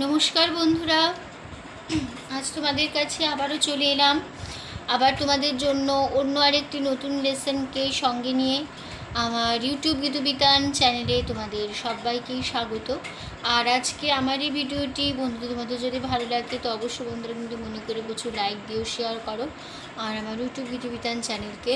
নমস্কার বন্ধুরা, আজ তোমাদের কাছে আবারও চলে এলাম। আবার তোমাদের জন্য অন্য আরেকটি নতুন লেসনকে সঙ্গে নিয়ে আমার ইউটিউব গীতবিতান চ্যানেলে তোমাদের সবাইকেই স্বাগত। আর আজকে আমার এই ভিডিওটি বন্ধুদের তোমাদের যদি ভালো লাগে তো অবশ্যই বন্ধুরা কিন্তু মনে করে প্রচুর লাইক দিও, শেয়ার করো। আর আমার ইউটিউব গীতবিতান চ্যানেলকে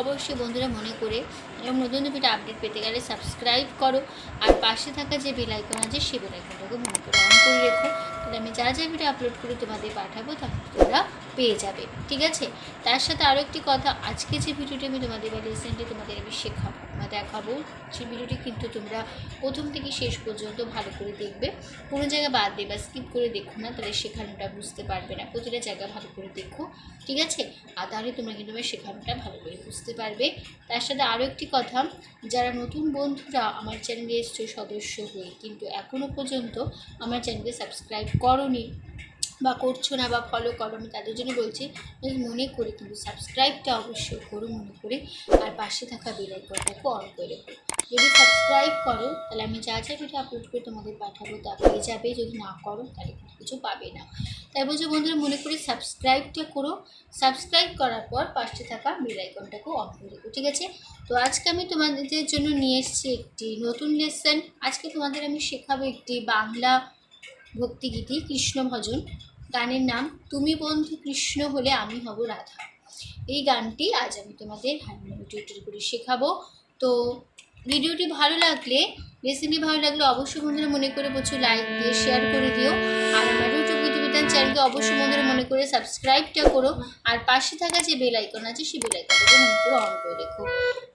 অবশ্যই বন্ধুরা মনে করে এবং নতুন ভিডিও আপডেট পেতে গেলে সাবস্ক্রাইব করো। আর পাশে থাকা যে বেল আইকন আছে সেই বেল আইকনটাকে মনে করে অন করে রেখো, তাহলে আমি যা যা ভিডিও আপলোড করে তোমাদের পাঠাবো তখন তোমরা পেয়ে যাবে। ঠিক আছে, তার সাথে আরও একটি কথা, আজকে যে ভিডিওটি আমি তোমাদের বা লেসনটি তোমাদের আমি শেখাবো বা দেখাবো, সেই ভিডিওটি কিন্তু তোমরা প্রথম থেকে শেষ পর্যন্ত ভালো করে দেখবে। কোনো জায়গা বাদ দিয়ে বা স্কিপ করে দেখো না, তাহলে শেখানোটা বুঝতে পারবে না। প্রতিটা জায়গা ভালো করে দেখো, ঠিক আছে? আর তাহলে তোমরা কিন্তু শেখানোটা ভালো করে বুঝতে পারবে। তার সাথে আরও একটি কথা, যারা নতুন বন্ধুরা আমার চ্যানেলে এসছো সদস্য হয়ে কিন্তু এখনও পর্যন্ত আমার চ্যানেলকে সাবস্ক্রাইব করোনি বা করছো না বা ফলো করো, আমি তাদের জন্য বলছি মনে করে কিন্তু সাবস্ক্রাইবটা অবশ্যই করো মনে করে। আর পাশে থাকা বেল আইকনটাকে অন করে রেখো। যদি সাবস্ক্রাইব করো তাহলে আমি যা যা ভিডিও আপলোড করে তোমাদের পাঠাবো তা পেয়ে যাবে, যদি না করো তাহলে কিছু পাবে না। তাই বলছো বন্ধুরা মনে করে সাবস্ক্রাইবটা করো। সাবস্ক্রাইব করার পর পাশে থাকা বেল আইকনটাকেও অন করে রেখো, ঠিক আছে? তো আজকে আমি তোমাদের জন্য নিয়ে এসেছি একটি নতুন লেসন। আজকে তোমাদের আমি শেখাবো একটি বাংলা ভক্তিগীতি কৃষ্ণ ভজন। গানের নাম তুমি বন্ধু কৃষ্ণ হলে আমি হব রাধা। এই গানটি আজ আমি তোমাদের হারমোনিয়াম টিউটর করে শেখাবো। তো ভিডিওটি ভালো লাগলে, লেসনটি ভালো লাগলে অবশ্যই বন্ধুরা মনে করে প্রচুর লাইক দিয়ে শেয়ার করে দিও। আর আমার ইউটিউব গীতবিতান চ্যানেলকে অবশ্যই বন্ধুরা মনে করে সাবস্ক্রাইবটা করো। আর পাশে থাকা যে বেল আইকন আছে সেই বেল আইকনটাকে মনে করে অন করে রেখো।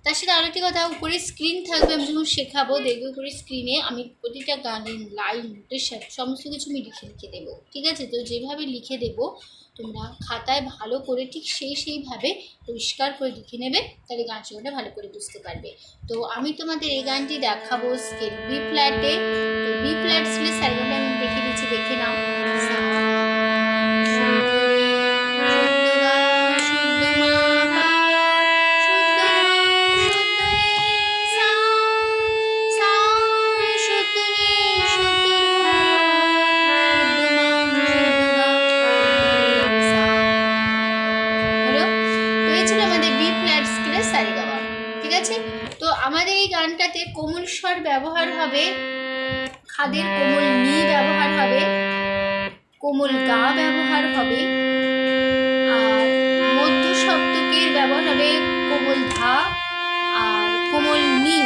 তার সাথে আরেকটি কথা, উপরে স্ক্রিন থাকবে, আমি যখন শেখাবো দেখবে উপরে স্ক্রিনে আমি প্রতিটা গানের লাইন নোটেশন সমস্ত কিছু আমি লিখে দেবো, ঠিক আছে? তো যেভাবে লিখে দেবো তোমরা খাতায় ভালো করে ঠিক সেইভাবে পরিষ্কার করে লিখে নেবে, তাহলে গান শেখাটা ভালো করে বুঝতে পারবে। তো আমি তোমাদের এই গানটি দেখাবো স্কেল বি ফ্ল্যাটে। তো বি ফ্ল্যাট স্কেলে সারিগামা আমি দেখে দিচ্ছি, দেখে নাও। ঠিক আছে, তো আমাদের এই গানটাতে কোমল স্বর ব্যবহার হবে, খাদের কোমল নি ব্যবহার হবে, কোমল গা ব্যবহার হবে, আর মধ্য সপ্তকের ব্যবহার হবে কোমল ধা আর কোমল নি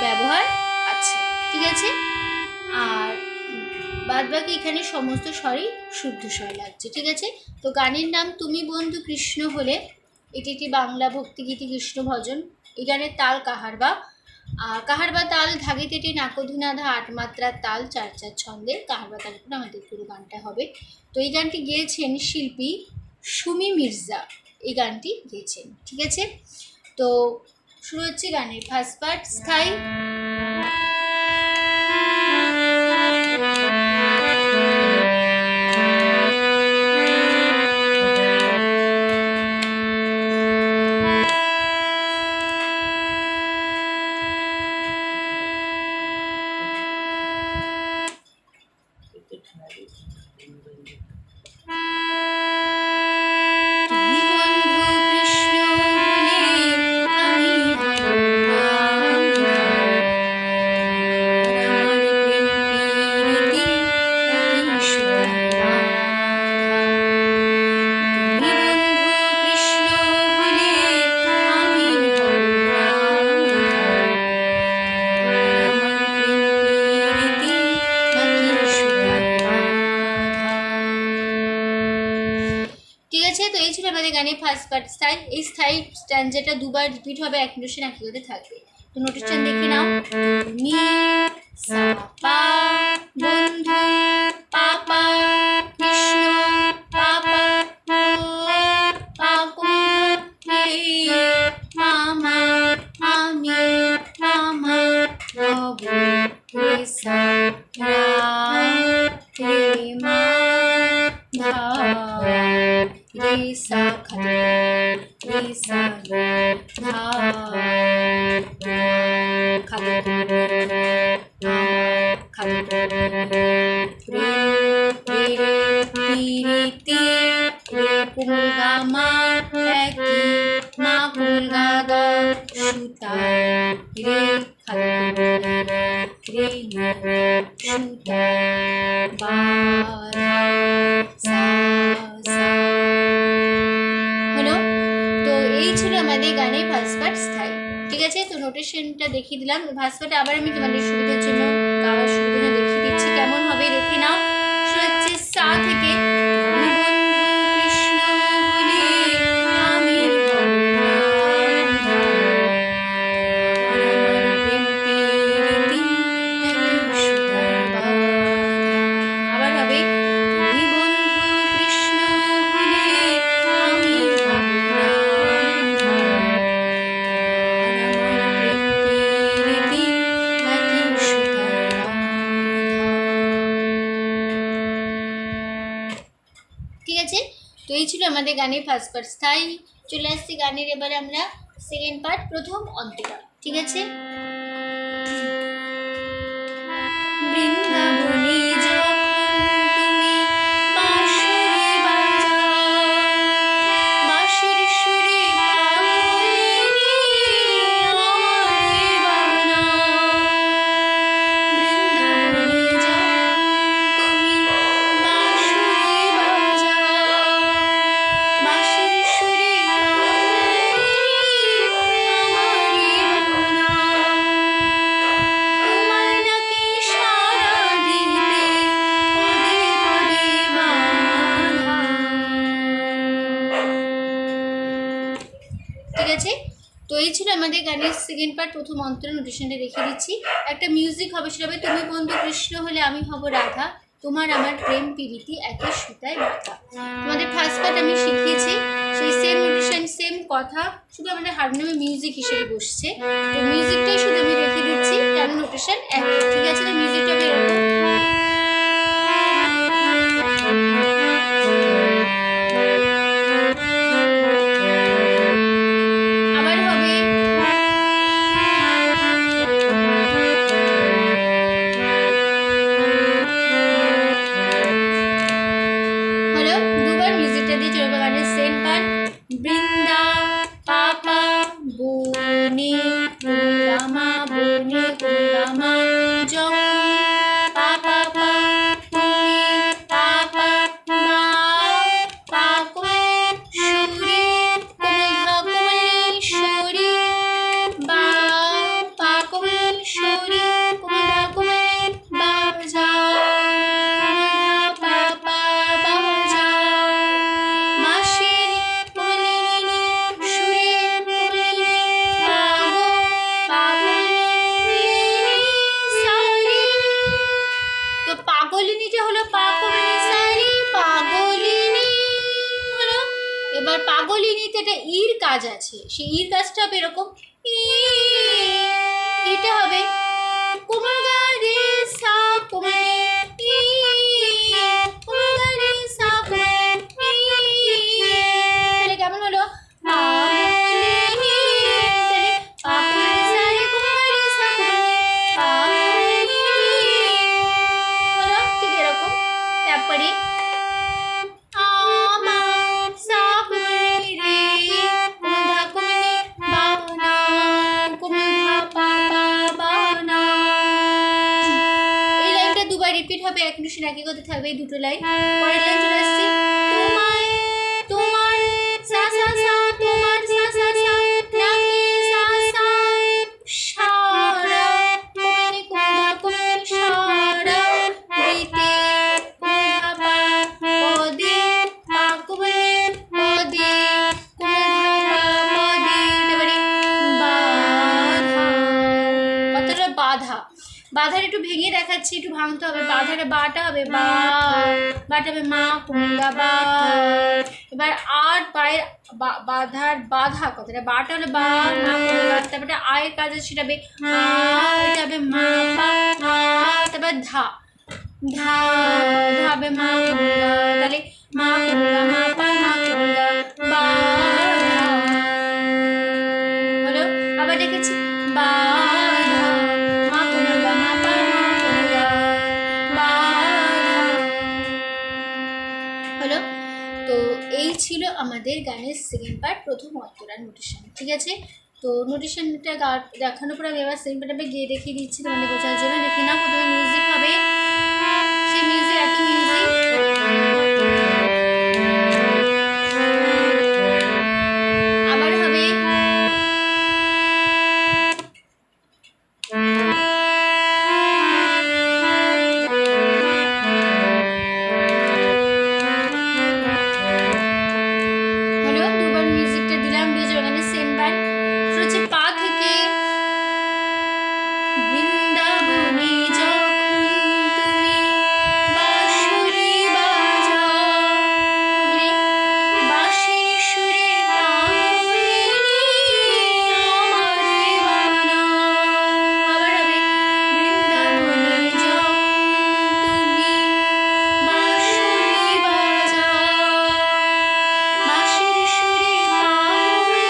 ব্যবহার আছে, ঠিক আছে? আর বাদ বাকি এখানে সমস্ত স্বরই শুদ্ধ স্বর লাগছে, ঠিক আছে? তো গানের নাম তুমি বন্ধু কৃষ্ণ হলে। এটি একটি বাংলা ভক্তিগীতি কৃষ্ণ ভজন। এই গানের তাল কাহারবা। কাহারবা তাল ধাগে তেটে নাকধুনাধা ৮ মাত্রার তাল ৪/৪ ছন্দে কাহারবা তাল করে আমাদের পুরো গানটা হবে। তো এই গানটি গেয়েছেন শিল্পী সুমি মির্জা, এই গানটি গেয়েছেন, ঠিক আছে? তো শুরু হচ্ছে গানের ফার্স্ট পার্ট, স্থায়ী। তো এই ছিল আমাদের গানের ফার্স্ট পার্ট স্থায়ী। এই স্থায়ী স্ট্যান্ডাটা দুবার রিপিট হবে, এক নোটেশন একই কথা থাকবে। তো নোটেশন দেখে নাও। নি সা পা বন্ধু পাপা কৃষ্ণ পাপা পাপা মামা আমি মামা হব রে সা রা রে মা ধা রে সা খা রে সা ধা খা খা পিরিতি রে কোমল গা মা একই মা কোমল গা গা সুতায় রে রে সুতায় বাধা সা সা হলো। তো এই ছিল আমাদের গানের ফার্স্ট পার্ট স্থায়ী। ঠিক আছে, তো নোটেশনটা দেখিয়ে দিলাম। ফার্স্ট পার্টে আবার আমি তোমাদের সুবিধার জন্য গাওয়ার সুবিধার জন্য দেখিয়ে দিচ্ছি কেমন হবে, দেখে নাও। শুরু হচ্ছে সা থেকে তো এই ছিল আমাদের গানের ফার্স্ট পার্ট স্থায়ী। চলে আসছি গানের এবারে আমরা সেকেন্ড পার্ট প্রথম অন্তরা। ঠিক আছে, বৃন্দাবনে তো এই ছিল আমাদের গানের সেকেন্ড পার্ট প্রথম অন্তরা। নোটেশনটা রেখে দিচ্ছি। একটা মিউজিক হবে, সেটা হবে তুমি বন্ধু কৃষ্ণ হলে আমি হব রাধা, তোমার আমার প্রেম প্রীতি একই সুতায় বাঁধা। তোমাদের ফার্স্ট পার্ট আমি শিখিয়েছি, সেই সেম নোটেশন সেম কথা, শুধু আমাদের হারমোনিয়ামে মিউজিক হিসেবে বসছে। তো মিউজিকটাই শুধু আমি রেখে দিচ্ছি, কেন নোটেশন একই। ঠিক আছে, তো মিউজিকটা আমি এরকম বৃন্দা পাপা বনে গামা বনে গামা যখন পাপা পা তুমি পাপা মা পাকো সুরে কোমলেশ্বরী বা পাকমেশ্বরী বাজা পাপা বাজা মাসির পাগলিনীতে একটা ইর কাজ আছে, সেই ইর কাজটা হবে এরকম, এটা হবে কোমল গা রে সা কোমল কোমল গা রে সা কোমল, তাহলে কেমন হলো ঠিক এরকম। তারপরে রিপিট হবে, এক নিশন একই কথা থাকবে এই দুটো লাইন। পরের লাইন চলে আসছি, তোমার তোমার সা সা সা তোমার সা সা সা নাকি সা সা সারা কোমনি কোমা কোমনি সারা দিতে কোমা পা পদে পা কোমনি পদে কোমা পদে, তারপরে বাধা, কতটা বাধা, বাধার একটু ভেঙে দেখাচ্ছি, একটু ভাঙতে হবে। বাধারে বাটা হবে বা, বাটা হবে মা কুমড়া বা। এবার আর পায়ের বাধার বাধা কথাটা বাটা হলে বা মা কুমড়া, তারপরে আয়ের কাজ আছে সেটা হবে এটা হবে মা পা, তারপর ধা ধা ধা হবে মা কুমড়া, তাহলে মা কুমড়া মা পা মা কুমড়া বা হলো। আবার দেখেছি বা আমাদের গানের সেকেন্ড পার্ট, প্রথম অন্তরা নোটেশন। ঠিক আছে, তো নোটেশনটা দেখানোর পর আমি এবার সেকেন্ড পার্ট আমি গিয়ে দেখিয়ে দিচ্ছি তোমাদের বোঝার জন্য। দেখি না, প্রথমে মিউজিক হবে, সেই মিউজিক একই মিউজিক, আবার হবে দুবার মিউজিকটা দিলাম, দিয়ে যাবে গানের সেম বার হচ্ছে পা থেকে বৃন্দাবনে যখন তুমি বাঁশরি বাজাও, বাঁশির সুরে আমারে বানাও। আবার হবে বৃন্দাবনে যখন তুমি বাঁশরি বাজাও, বাঁশির সুরে আমারে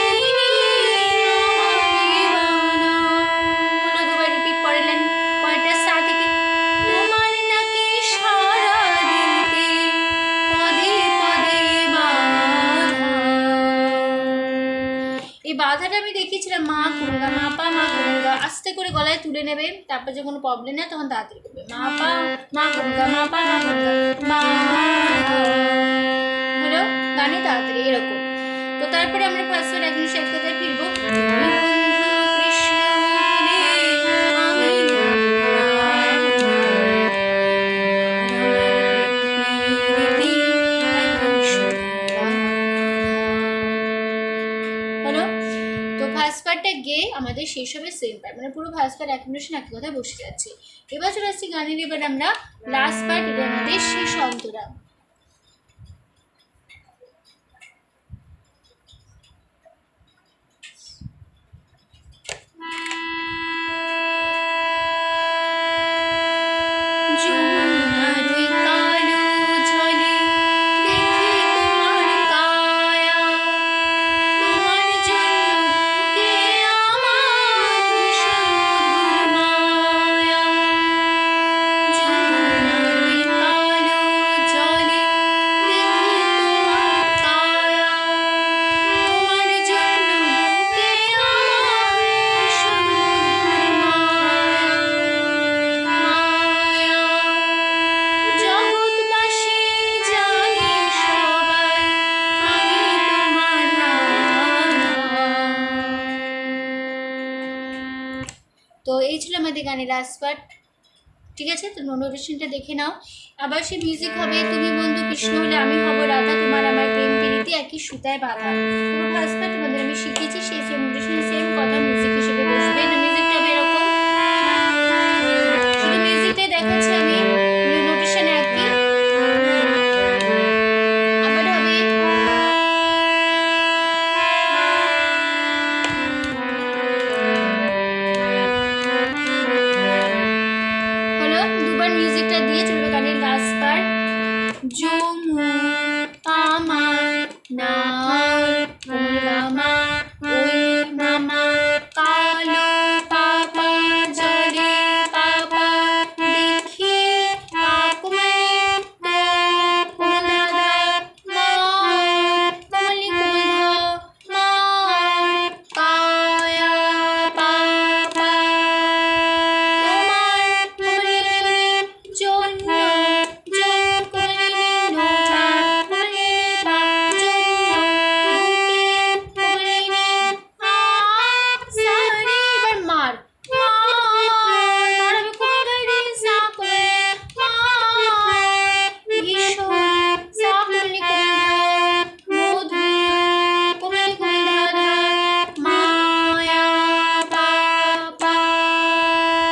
বানাও। হলো, দুবার রিপিট করলেন। পরেরটা সা থেকে তোমার নাকি সারা দিতে পদে পদে বাধা। এই বাধাটা আমি দেখিয়েছিলাম মা করুঙ্গা, মা পা মা করুঙ্গা, আস্তে করে গলায় তুলে নেবে, তারপর যখন কোনো প্রবলেম না তখন তাড়াতাড়ি করবে মা পা মা করুঙ্গা, মা পা মা করুঙ্গা, মা হলো গানে তাড়াতাড়ি এরকম। তো তারপরে আমরা ফার্স্ট বার একদম শেষ কথায় ফিরবো। কৃষ্ণ হলো, তো ফার্স্ট পার্টটা গেয়ে আমাদের শেষ হবে সেম পার্ট, মানে পুরো ফার্স্ট পার্ট এক মিনিট একই কথা বসে যাচ্ছে। এবার চলে আসছি গানের, এবার আমরা লাস্ট পার্ট, এটা আমাদের শেষ অন্তরা। যমুনার ওই কালো জলে দেখি তোমার কায়া, তোমার জন্য বুকে আমার ভীষণ মধুর মায়া। যমুনার ওই কালো জলে দেখি তোমার কায়া, তোমার জন্য বুকে আমার ভীষণ মধুর মায়া। জগৎবাসী জানে সবাই আমি তোমার রাধা। তো এই ছিল আমাদের গানের লাস্ট পার্ট। ঠিক আছে, তো নোটেশনটা দেখে নাও। আবার সে মিউজিক হবে তুমি বন্ধু কৃষ্ণ হলে আমি হব রাধা, তোমার আমার প্রেম প্রীতি একই সুতায় বাঁধা। পুরো ফার্স্ট পার্ট তোমাদের আমি শিখিয়েছি, সেই সেম নোটেশন সেম কথা মিউজিক হিসেবে বসবে। মিউজিকটা হবে এরকম, শুধু মিউজিকটাই দেখাচ্ছি আমি, নোটেশন একই। আবার হবে হলো, দুবার মিউজিকটা দিয়ে চলবে গানের লাস্ট পার্ট। যমু আমার নাম রামা ওই মামা কালো পাপা জলে পাপা দেখি কাকুমাই কোমলদা মা কমলি কোমলদা মা কায়া পাপা, তোমার কমলিনীর জন্য জয় কমলিনী নোটা কমলিনী পা জন্য বুকে কমলিনী সারি। এবার মার মার আমি কোমলদারি সা করে মার ভীষণ সা কমলি কোমলদা মধুর কমলি কোমলদা মায়া পাপা।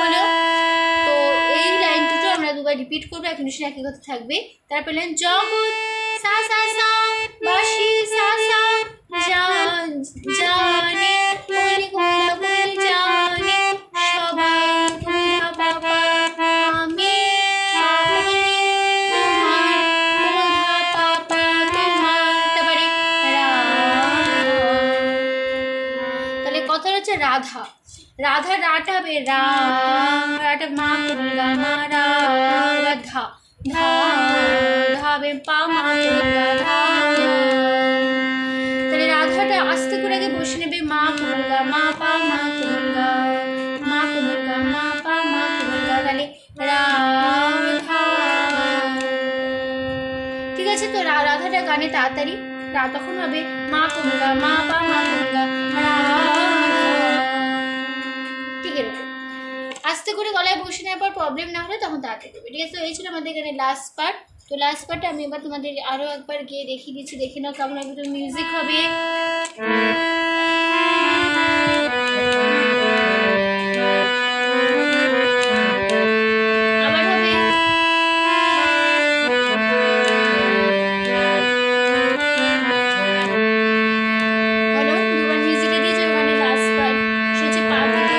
হলো, তো এই লাইনটা তো আমরা দুবার রিপিট করবো, এক মিনিট একই কথা থাকবে। তারপর লাইন জগৎ সা সা সা বাসি সা সা জানে কমলি কোমলা কমলি জানে সবাই কোমলা পাপা আমি কোমলা পাপা তোমার। তারপরে তাহলে কথা হচ্ছে রাধা, রাধা রাটা হবে রাটা মা করুঙ্গা মা রাধা, ধা ধাবে পা মা কোমল গা ধা। তাহলে রাধাটা আস্তে করে আগে বসে নেবে, মা কোমল গা মা পা মা কোমল গা, মা কোমল গা মা পা মা কোমল গা। তাহলে রাধা, ঠিক আছে? তো রাধাটা গানে তাড়াতাড়ি তখন হবে মা কোমল গা মা পা মা কোমল গা রাধা, ঠিক এরকম আস্তে করে গলায় বসে নেওয়ার পর প্রবলেম না হলে তখন তাড়াতাড়ি করবে, ঠিক আছে? তো এই ছিল আমাদের এখানে লাস্ট পার্ট। তো লাস্ট পার্টটা আমি এবার তোমাদের আরও একবার গিয়ে দেখিয়ে দিচ্ছি, দেখে নাও কেমন হবে। তো মিউজিক হবে, আবার হবে, হলো দুবার মিউজিকটা দিয়েছে। ওখানে লাস্ট পার্ট শুনছে পা থেকে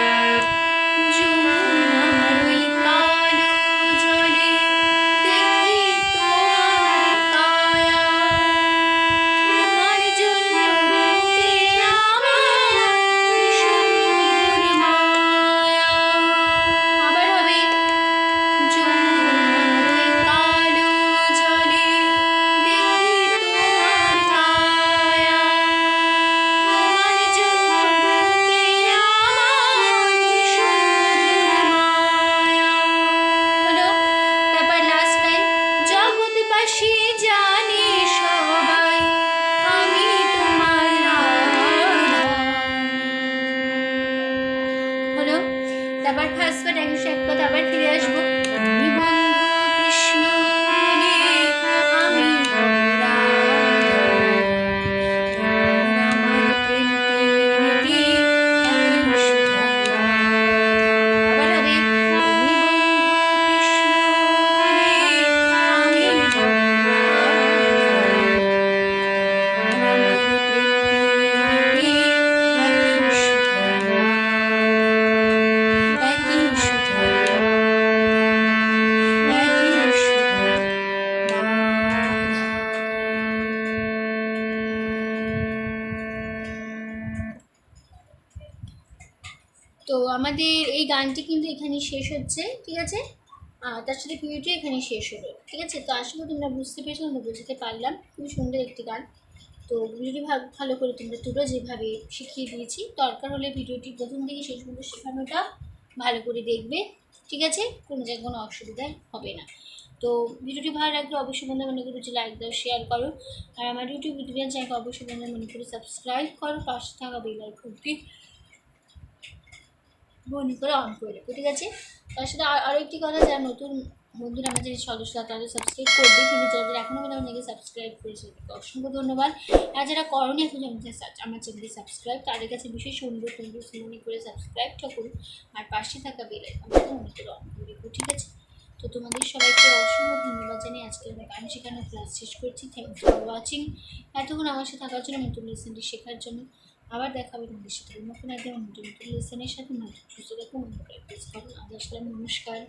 যমুনার ওই কালো জলে দেখি তোমার কায়া, তোমার জন্য বুকে আমার ভীষণ মায়া। আবার হবে যমুনার ওই কালো জলে দেখি তোমার কায়া, তোমার জন্য বুকে আমার ভীষণ মায়া। হলো, তারপর লাস্ট লাইন জগৎবাসী জানে সবাই আমি তোমার রাধা। হলো, তারপর ফার্স্ট পার্ট একশো এক কথা আবার ফিরে আসবো। তুমি বন্ধু কৃষ্ণ বলে আমি রাধা, আমার প্রেম প্রীতি একই সুধায় রাধা। আবার হবে তুমি বন্ধু কৃষ্ণ বলে আমি রাধা, আমার প্রেম প্রীতি একই সুধায় রাধা, একই সুধায় রাধা, একই সুধায় রাধা। তো আমাদের এই গানটি কিন্তু এখানে শেষ হচ্ছে, ঠিক আছে? তার সাথে পিউটি এখানে শেষ হলো, ঠিক আছে? তো আসলে তোমরা বুঝতে পেরেছো, আমরা বুঝতে পারলাম, খুবই সুন্দর একটি গান। তো ভিডিওটি ভালো করে তোমরা তুলো যেভাবে শিখিয়ে দিয়েছি, দরকার হলে ভিডিওটি প্রথম থেকে শেষ পর্যন্ত শেখানোটা ভালো করে দেখবে, ঠিক আছে? কোনো জায়গায় কোনো অসুবিধা হবে না। তো ভিডিওটি ভালো লাগলে অবশ্যই বন্ধু মনে করে লাইক দাও, শেয়ার করো। আর আমার ইউটিউব ভিডিও চ্যানেলকে অবশ্যই বন্ধু মনে করে সাবস্ক্রাইব করো, পাশে থাকা বেল আইকনটি মনে করে অন করে রেখো, ঠিক আছে? তার সাথে আরও একটি কথা, যারা নতুন বন্ধুরা আমার চ্যানেল সদস্য তাদের সাবস্ক্রাইব করবে, কিন্তু যাদের এখনও পর্যন্ত আমাকে সাবস্ক্রাইব করেছে তাদেরকে অসংখ্য ধন্যবাদ। আর যারা করোনি এখন আমার চ্যানেলটি সাবস্ক্রাইব, তাদের কাছে বিশেষ অনুরোধ মনে করে সাবস্ক্রাইবটা করুন, আর পাশে থাকা বেল আইকনটা মনে করে অন করে রেখো, ঠিক আছে? তো তোমাদের সবাইকে অসংখ্য ধন্যবাদ জানিয়ে আজকে আমি গান শেখানোর ক্লাস শেষ করছি। Thank you for watching. এতক্ষণ আমার সাথে থাকার জন্য, নতুন লেসনটি শেখার জন্য। আবার দেখাবে তোমাদের সাথে নতুন একদম নতুন লেসনের সাথে। নতুন সুস্থ দেখো, মনে করে প্রেস করুন। আজ আসলাম, নমস্কার।